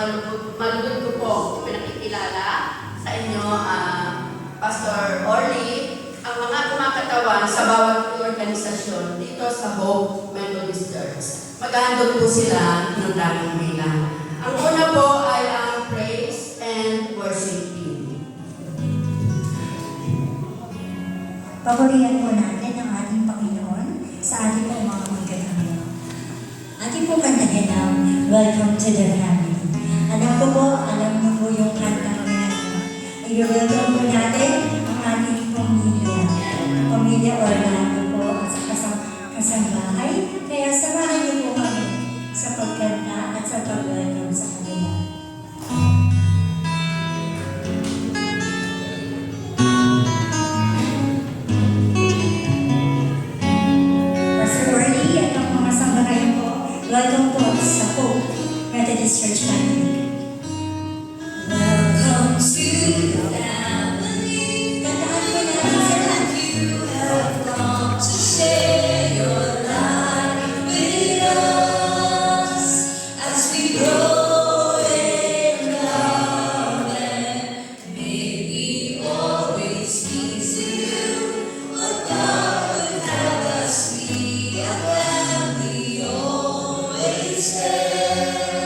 malugod ko po pinakikilala sa inyo, Pastor Orly, ang mga kumakatawan sa bawat organisasyon dito sa Hope Methodist Church. Maghahandog po sila ng daming bilang. Ang una po ay ang praise and worship team. Paborihan po natin ang ating Panginoon sa ating po mga magkakamyo. Ating po kantahin ang Welcome to the Family. Alam ko po, alam niyo po yung kantang yan. I-welcome po natin ang ating pamilya Orlando po sa kasambahay. Kaya samahan niyo po kami sa pagkanta at sa pag-welcome sa kanila. Welcome po sa Hope Methodist Church family. Welcome to the family. Kantahan po natin sila. You have come to share your life with us as we grow in love, and may we always please you. What God would have us be a family. Stay.